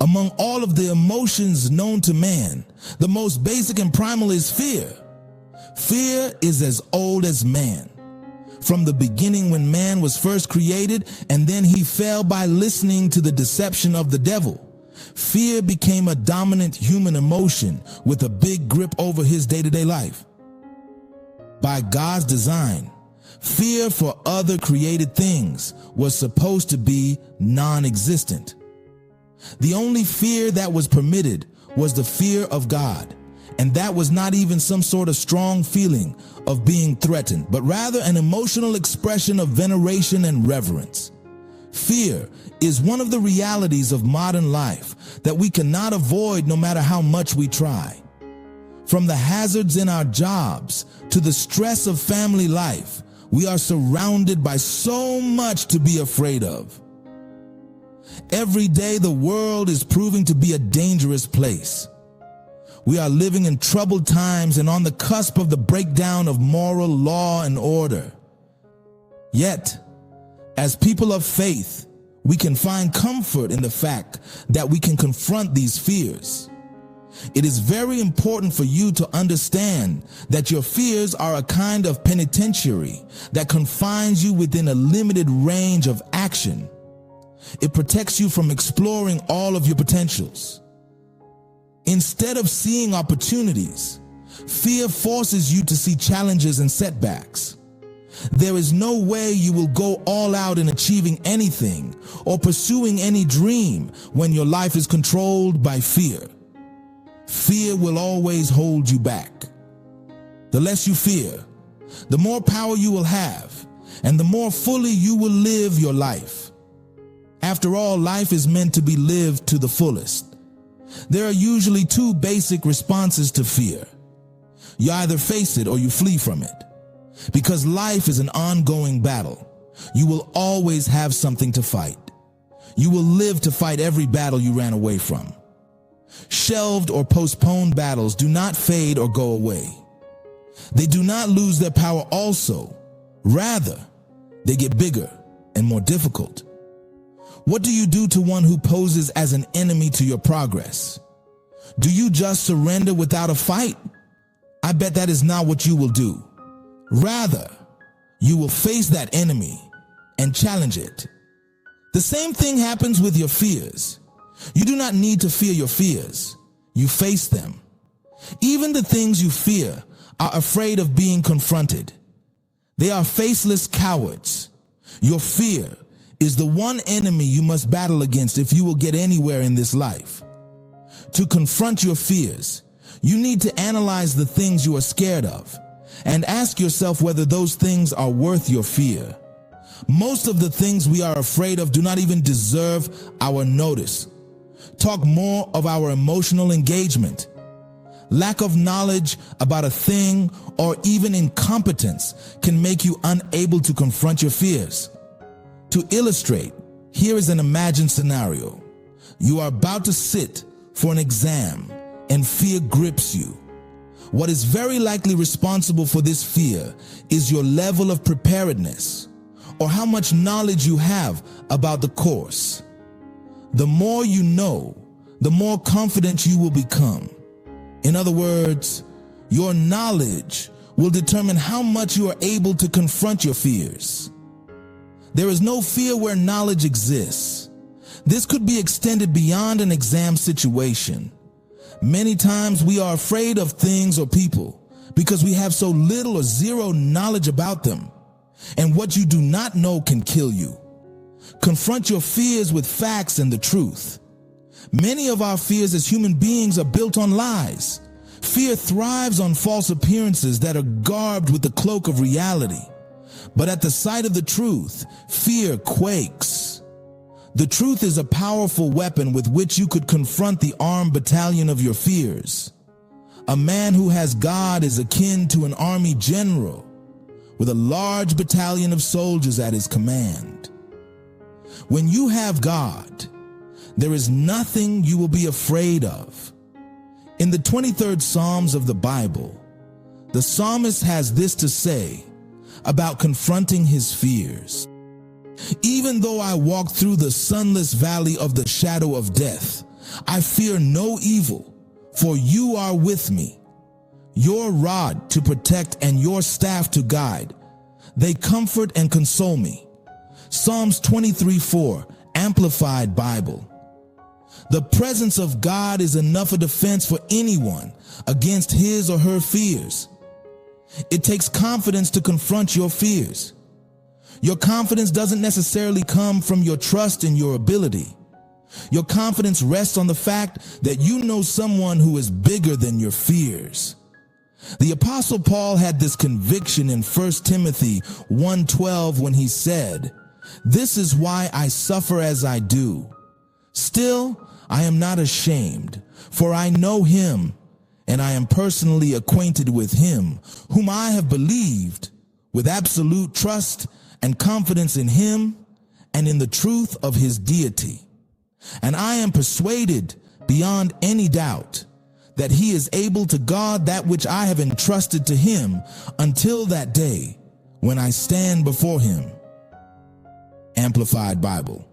Among all of the emotions known to man, the most basic and primal is fear. Fear is as old as man. From the beginning when man was first created and then he fell by listening to the deception of the devil, fear became a dominant human emotion with a big grip over his day-to-day life. By God's design, fear for other created things was supposed to be non-existent. The only fear that was permitted was the fear of God, and that was not even some sort of strong feeling of being threatened, but rather an emotional expression of veneration and reverence. Fear is one of the realities of modern life that we cannot avoid no matter how much we try. From the hazards in our jobs to the stress of family life, we are surrounded by so much to be afraid of. Every day the world is proving to be a dangerous place. We are living in troubled times and on the cusp of the breakdown of moral law and order. Yet, as people of faith, we can find comfort in the fact that we can confront these fears. It is very important for you to understand that your fears are a kind of penitentiary that confines you within a limited range of action. It protects you from exploring all of your potentials. Instead of seeing opportunities, fear forces you to see challenges and setbacks. There is no way you will go all out in achieving anything or pursuing any dream when your life is controlled by fear. Fear will always hold you back. The less you fear, the more power you will have, and the more fully you will live your life. After all, life is meant to be lived to the fullest. There are usually two basic responses to fear. You either face it or you flee from it. Because life is an ongoing battle. You will always have something to fight. You will live to fight every battle you ran away from. Shelved or postponed battles do not fade or go away. They do not lose their power also. Rather, they get bigger and more difficult. What do you do to one who poses as an enemy to your progress? Do you just surrender without a fight? I bet that is not what you will do. Rather, you will face that enemy and challenge it. The same thing happens with your fears. You do not need to fear your fears. You face them. Even the things you fear are afraid of being confronted. They are faceless cowards. Your fear is the one enemy you must battle against if you will get anywhere in this life. To confront your fears, you need to analyze the things you are scared of and ask yourself whether those things are worth your fear. Most of the things we are afraid of do not even deserve our notice. Talk more of our emotional engagement. Lack of knowledge about a thing or even incompetence can make you unable to confront your fears. To illustrate, here is an imagined scenario. You are about to sit for an exam and fear grips you. What is very likely responsible for this fear is your level of preparedness or how much knowledge you have about the course. The more you know, the more confident you will become. In other words, your knowledge will determine how much you are able to confront your fears. There is no fear where knowledge exists. This could be extended beyond an exam situation. Many times we are afraid of things or people because we have so little or zero knowledge about them. And what you do not know can kill you. Confront your fears with facts and the truth. Many of our fears as human beings are built on lies. Fear thrives on false appearances that are garbed with the cloak of reality. But at the sight of the truth, fear quakes. The truth is a powerful weapon with which you could confront the armed battalion of your fears. A man who has God is akin to an army general with a large battalion of soldiers at his command. When you have God, there is nothing you will be afraid of. In the 23rd Psalms of the Bible, the psalmist has this to say about confronting his fears. Even though I walk through the sunless valley of the shadow of death, I fear no evil, for you are with me. Your rod to protect and your staff to guide, they comfort and console me. Psalms 23:4, Amplified Bible. The presence of God is enough a defense for anyone against his or her fears. It takes confidence to confront your fears. Your confidence doesn't necessarily come from your trust in your ability. Your confidence rests on the fact that you know someone who is bigger than your fears. The Apostle Paul had this conviction in 1 Timothy 1:12 when he said, "This is why I suffer as I do. Still, I am not ashamed, for I know him, and I am personally acquainted with him, whom I have believed, with absolute trust and confidence in him and in the truth of his deity. And I am persuaded beyond any doubt that he is able to guard that which I have entrusted to him until that day when I stand before him." Amplified Bible.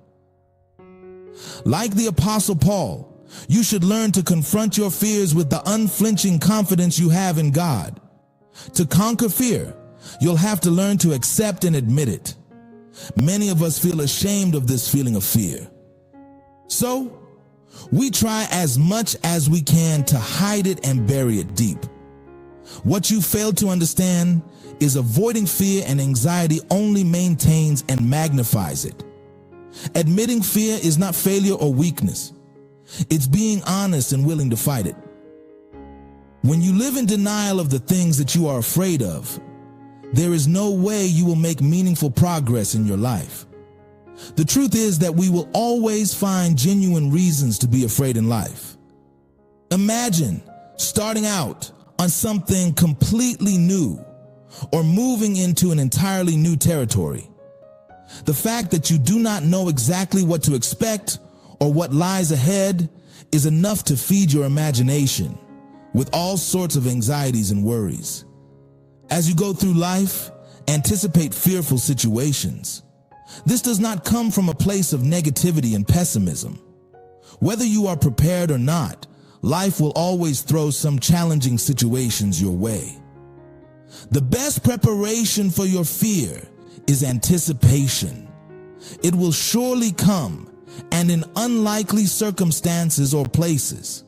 Like the Apostle Paul, you should learn to confront your fears with the unflinching confidence you have in God. To conquer fear, you'll have to learn to accept and admit it. Many of us feel ashamed of this feeling of fear. So, we try as much as we can to hide it and bury it deep. What you fail to understand is avoiding fear and anxiety only maintains and magnifies it. Admitting fear is not failure or weakness. It's being honest and willing to fight it. When you live in denial of the things that you are afraid of, there is no way you will make meaningful progress in your life. The truth is that we will always find genuine reasons to be afraid in life. Imagine starting out on something completely new or moving into an entirely new territory. The fact that you do not know exactly what to expect or what lies ahead is enough to feed your imagination with all sorts of anxieties and worries. As you go through life, anticipate fearful situations. This does not come from a place of negativity and pessimism. Whether you are prepared or not, life will always throw some challenging situations your way. The best preparation for your fear is anticipation. It will surely come, and in unlikely circumstances or places.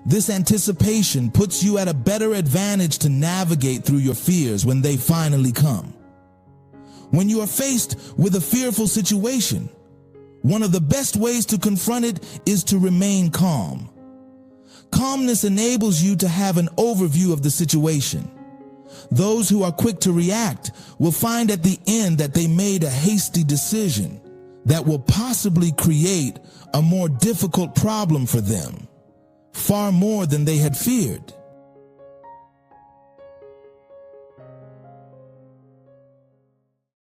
This anticipation puts you at a better advantage to navigate through your fears when they finally come. When you are faced with a fearful situation, one of the best ways to confront it is to remain calm. Calmness enables you to have an overview of the situation. Those who are quick to react will find at the end that they made a hasty decision that will possibly create a more difficult problem for them, far more than they had feared.